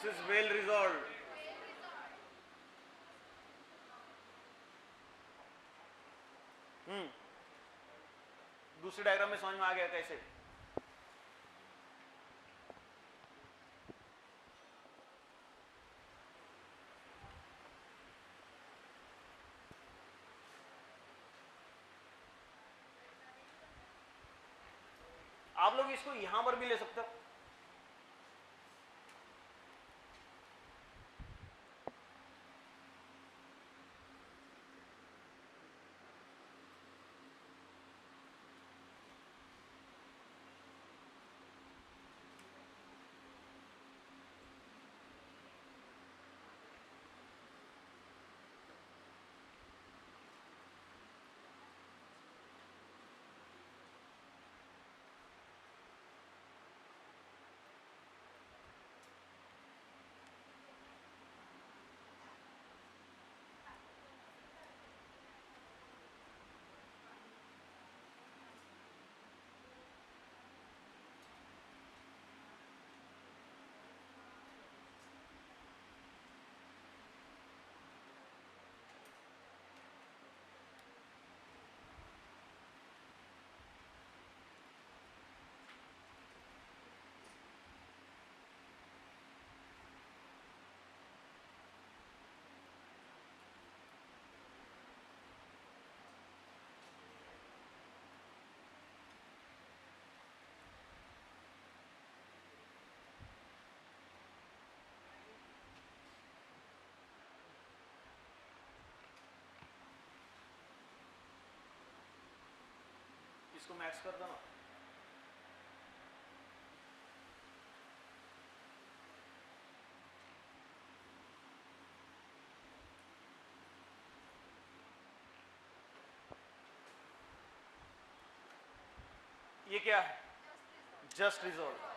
This is well resolve. दूसरी diagram में समझ में आ गया कैसे? आप लोग इसको यहां पर भी ले सकते हो. इसको मैक्स कर दो ना. ये क्या है? Just resolve.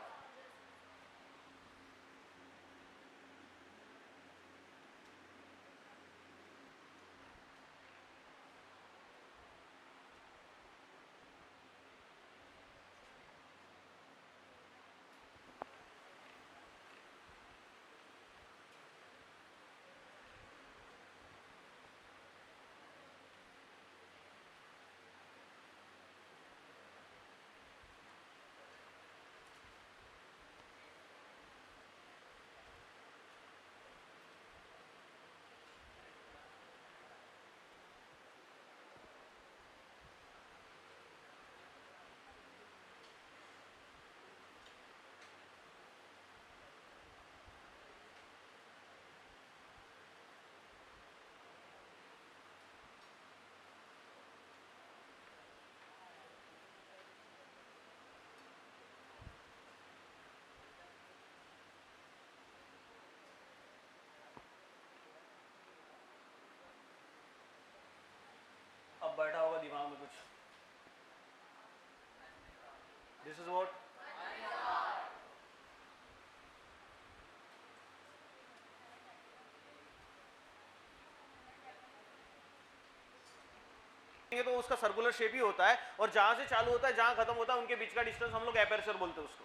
अब बैठा होगा दिमाग में कुछ. दिस इज व्हाट तो उसका सर्कुलर शेप ही होता है और जहां से चालू होता है जहां खत्म होता है उनके बीच का डिस्टेंस हम लोग एपर्चर बोलते हैं उसको.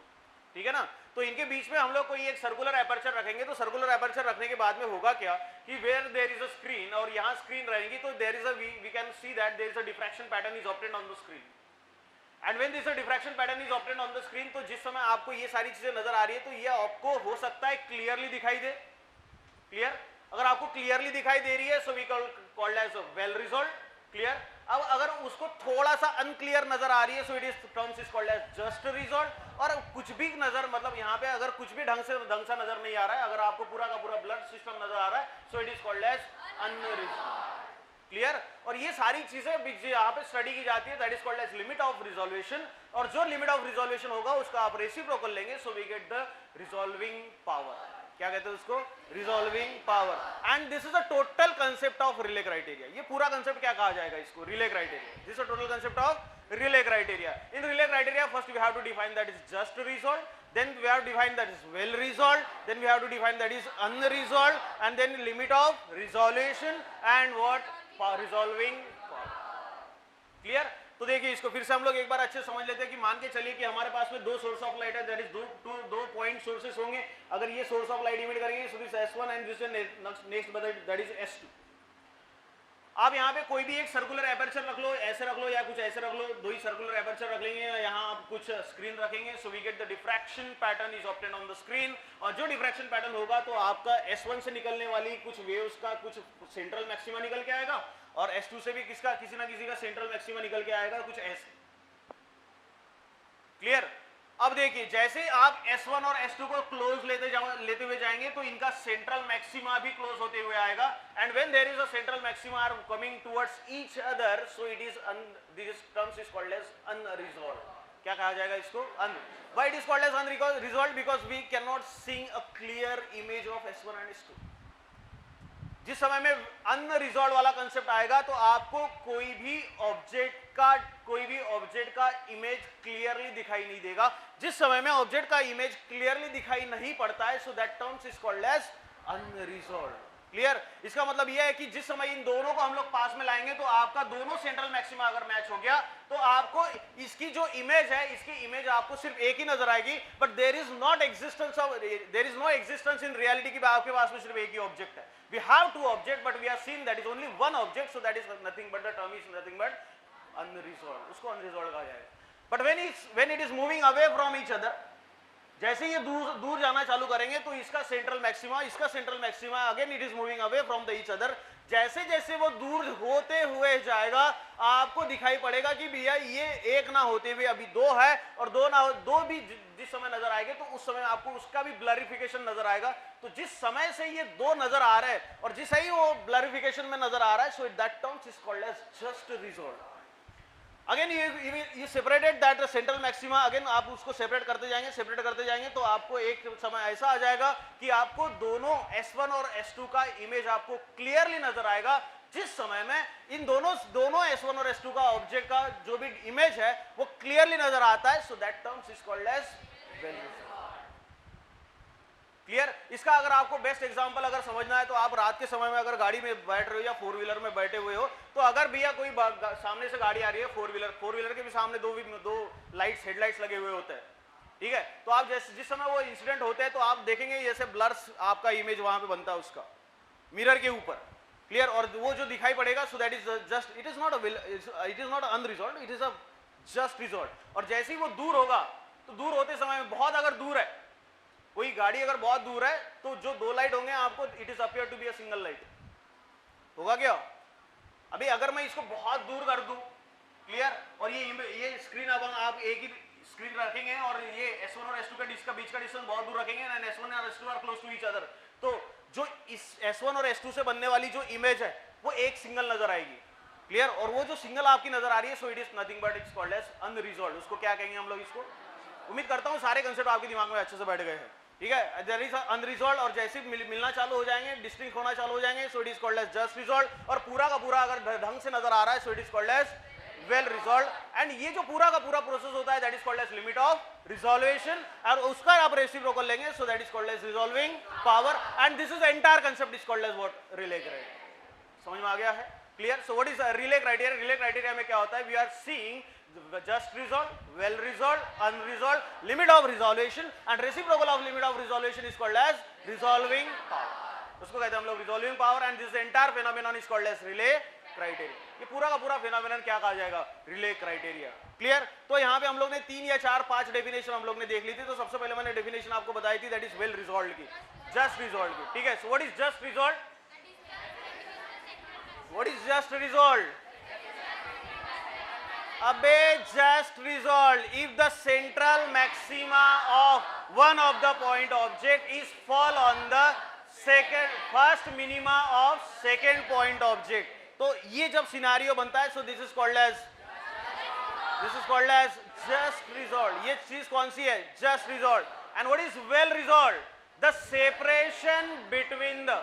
ठीक है ना. तो इनके बीच में हम लोग कोई एक सर्कुलर एपर्चर रखेंगे तो सर्कुलर एपर्चर रखने के बाद में होगा क्या कि where there is a screen और यहां स्क्रीन रहेगी तो there is a we can see that there is a diffraction pattern is obtained on the screen. And when this diffraction pattern is obtained on the screen तो जिस समय आपको ये सारी चीजें नजर आ रही है तो ये आपको हो सकता है क्लियरली दिखाई दे. क्लियर. अगर आपको क्लियरली दिखाई दे रही है so we called as well resolve. Clear. अब अगर उसको थोड़ा सा अनक्लियर नजर आ रही है so it is terms is called as just resolve. और कुछ भी नजर मतलब यहाँ पे अगर कुछ भी ढंग सा नजर नहीं आ रहा है, अगर आपको पूरा का पूरा ब्लड सिस्टम नजर आ रहा है so it is called as unresolve. Clear. और ये सारी चीजें यहाँ पे स्टडी की जाती है that is called as limit of resolution. और जो लिमिट ऑफ रिजोल्यूशन होगा उसका आप रेसिप्रोकल लेंगे so we get the resolving power. क्या कहते हैं उसको? Resolving power. And this is a total concept of Rayleigh criteria. ये पूरा कंसेप्ट क्या कहा जाएगा इसको? Rayleigh criteria. This is a total concept of Rayleigh criteria. In Rayleigh criteria first we have to define that is just resolve, then we have to define that is well resolved, then we have to define that is unresolved, and then limit of resolution and what? Resolving power. Clear. तो देखिए इसको फिर से हम लोग एक बार अच्छे समझ लेते हैं कि मान के चलिए कि हमारे पास में दो सोर्स ऑफ लाइट है, दैट इज दो पॉइंट सोर्सेस होंगे। अगर ये सोर्स ऑफ लाइट इमिट करेंगे so this S1 and this next that is S2। आप यहाँ पे कोई भी एक सर्कुलर एपर्चर रख लो, ऐसे रख लो या कुछ ऐसे रख लो, दो ही सर्कुलर एपर्चर रख लेंगे, यहाँ आप कुछ स्क्रीन रखेंगे, so we get the diffraction pattern is obtained on the screen. और जो डिफ्रैक्शन पैटर्न होगा तो आपका S1 से निकलने वाली कुछ वेव्स का कुछ सेंट्रल मैक्सिमा निकल के आएगा और S2 से भी किसका किसी ना किसी का सेंट्रल मैक्सिमा निकल के आएगा कुछ ऐसे। क्लियर? अब देखिए जैसे आप S1 और S2 को क्लोज लेते हुए जाएंगे तो इनका सेंट्रल मैक्सिमा भी क्लोज होते हुए आएगा, and when there is a central maxima are coming towards each other so it is this terms is called as unresolved. क्या कहा जाएगा इसको? Why it is called as unresolved? Because we can not see a clear image of S1 and S2। जिस समय में unresolved वाला concept आएगा तो आपको कोई भी ऑब्जेक्ट का इमेज क्लियरली दिखाई नहीं देगा। जिस समय में ऑब्जेक्ट का इमेज क्लियरली दिखाई नहीं पड़ता है so that terms is called as unresolved. Clear? इसका मतलब यह है कि जिस समय इन दोनों को हम लोग पास में लाएंगे तो आपका दोनों सेंट्रल मैक्सिमा अगर मैच हो गया तो आपको इसकी जो इमेज है इसकी इमेज आपको सिर्फ एक ही नजर आएगी, but there is no existence in reality की आपके पास में सिर्फ एक ही ऑब्जेक्ट है। We have two objects but we are seeing that is only one object, so that is nothing but the term is nothing but unresolved। उसको unresolved कहा जाएगा। But when it is moving away from each other, जैसे ये दूर जाना चालू करेंगे तो इसका central maxima again it is moving away from the each other. जैसे जैसे वो दूर होते हुए जाएगा आपको दिखाई पड़ेगा कि भैया ये एक ना होते हुए अभी दो है और दो भी जिस समय नजर आएंगे तो उस समय आपको उसका भी ब्लरिफिकेशन नजर आएगा। तो जिस समय से ये दो नजर आ रहे हैं और जिस ही वो ब्लरिफिकेशन में नजर आ रहा है so that terms is called as just resolved. Again ये separated that central maxima, again आप उसको सेपरेट करते जाएंगे तो आपको एक समय ऐसा आ जाएगा कि आपको दोनों S1 और S2 का इमेज आपको क्लियरली नजर आएगा। जिस समय में इन दोनों S1 और S2 का ऑब्जेक्ट का जो भी इमेज है वो क्लियरली नजर आता है so that terms is called as well resolved. Clear? इसका अगर आपको बेस्ट एग्जांपल अगर समझना है तो आप रात के समय में अगर गाड़ी में बैठ रहे हो या फोर व्हीलर में बैठे हुए हो तो अगर भैया कोई सामने से गाड़ी आ रही है फोर व्हीलर के भी सामने दो लाइट्स हेडलाइट्स लगे हुए होते हैं, ठीक है? तो आप जिस समय वो इंसिडेंट होते हैं तो आप देखेंगे जैसे ब्लर्स आपका इमेज वहां पे बनता है उसका मिरर के ऊपर। क्लियर? और वो जो दिखाई पड़ेगा सो that is just it is not unresolved, it is a just resolved. और जैसे ही वो दूर होगा तो दूर होते समय में बहुत अगर दूर है कोई गाड़ी अगर बहुत दूर है तो जो दो लाइट होंगे आपको it is appear to be a single light. होगा क्या? अभी अगर मैं इसको बहुत दूर कर दूं, क्लियर, और ये स्क्रीन अब आप एक ही स्क्रीन रखेंगे और ये S1 और S2 का बीच का डिस्टेंस बहुत दूर रखेंगे एंड S1 और S2 are close to each other, तो जो इस S1 और S2 से बनने वाली जो इमेज है वो एक सिंगल नजर आएगी। क्लियर? और वो जो सिंगल आपकी नजर आ रही है so it is nothing but it's called as unresolved. उसको क्या कहेंगे हम लोग? इसको उम्मीद करता हूं सारे कंसेप्ट आपके दिमाग में अच्छे से बैठ गए हैं, ठीक है? देयर इज अनरिजॉल्व्ड और जैसे मिलना चालू हो जाएंगे, डिस्टिंक्ट होना चालू हो जाएंगे so it is called as just resolved. और पूरा का पूरा अगर ढंग से नजर आ रहा है so it is called as well resolved. And ये जो पूरा का पूरा प्रोसेस होता है that is called as limit of resolution, और उसका आप रेसिप्रोकल लेंगे so that is called as resolving power, and this is entire concept is called as what? Rayleigh criteria. समझ में आ गया है? Clear? So what is Rayleigh criteria? Rayleigh criteria में क्या होता है? We are seeing just resolved, well resolved, unresolved, limit of resolution, and reciprocal of limit of resolution is called as resolving power. उसको कहते हैं हम लोग resolving power, and this entire phenomenon is called as relay criteria. ये पूरा का पूरा phenomenon क्या कहा जाएगा? relay criteria. क्लियर? तो यहाँ पे हम लोग ने 3 या 4 5 डेफिनेशन हम लोग ने देख ली थी। तो सबसे पहले मैंने डेफिनेशन आपको बताई थी दैट इज वेल रिजॉल्व्ड की, जस्ट रिजॉल्व्ड की, ठीक है? सो what is just resolved? What is just resolved? अबे just resolved if the central maxima of one of the point object is fall on the first minima of second point object. तो ये जब scenario बनता है so this is called as just resolved. ये चीज कौन सी है? just resolved. And what is well resolved? The separation between the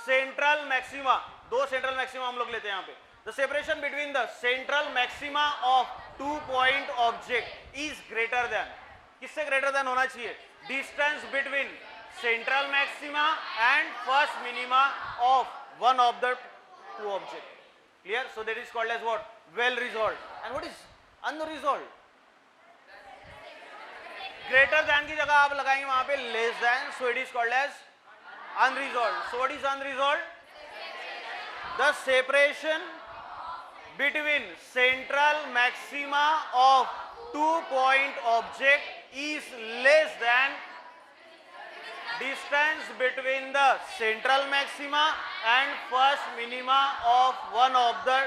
central maxima, दो central maxima हम लोग लेते हैं यहाँ पे, the separation between the central maxima of 2 point object is greater than, किससे greater than होना चाहिए? distance between central maxima and first minima of one of the 2 object. Clear? So that is called as what? Well resolved. And what is unresolve, greater than की जगह आप लगाएंगे वहां पे less than, so it is called as unresolve. So what is unresolve? The separation between central maxima of 2-point object is less than distance between the central maxima and first minima of one of the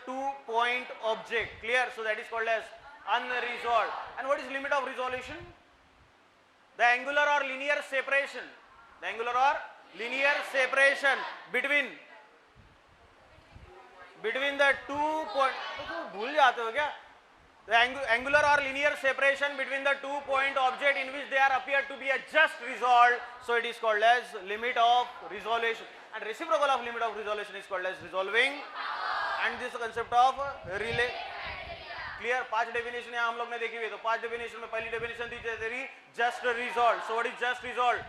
2-point object. Clear? So that is called as unresolved. And what is limit of resolution? The angular or linear separation, the angular or linear separation between the 2-point, भूल जाते हो क्या? The angular or linear separation between the 2-point object in which they are appear to be a just resolved, so it is called as limit of resolution. And reciprocal of limit of resolution is called as resolving. And this concept of relay. Clear? 5 definition यहाँ हम लोग ने देखी हुई. तो 5 definition में पहली definition थी तेरी just resolved. So what is just resolved?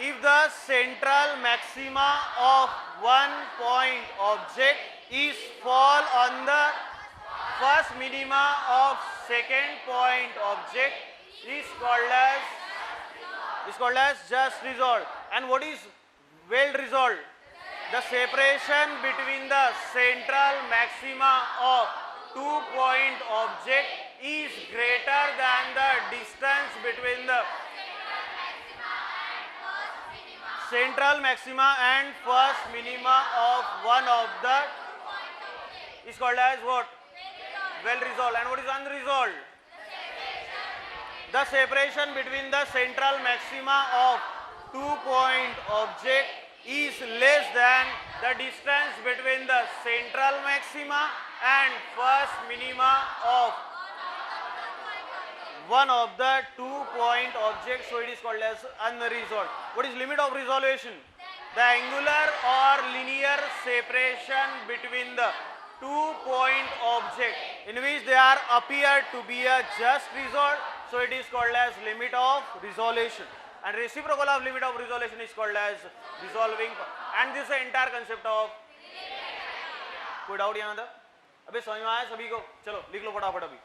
If the central maxima of one point object is fall on the first minima of second point object is called as just resolved. And what is well resolved? The separation between the central maxima of 2-point object is greater than the distance between the central maxima and first minima of one of the is called as what? Well resolved. And what is unresolved? The separation between the central maxima of 2-point object is less than the distance between the central maxima and first minima of one of the 2-point objects, so it is called as unresolved. What is limit of resolution? The angular or linear separation between the 2-point object in which they are appear to be a just resolved, so it is called as limit of resolution. And reciprocal of limit of resolution is called as resolving. And this is the entire concept of. कोई doubt यहाँ था? अबे समझ में आया सभी को? चलो लिख लो फटाफट अभी.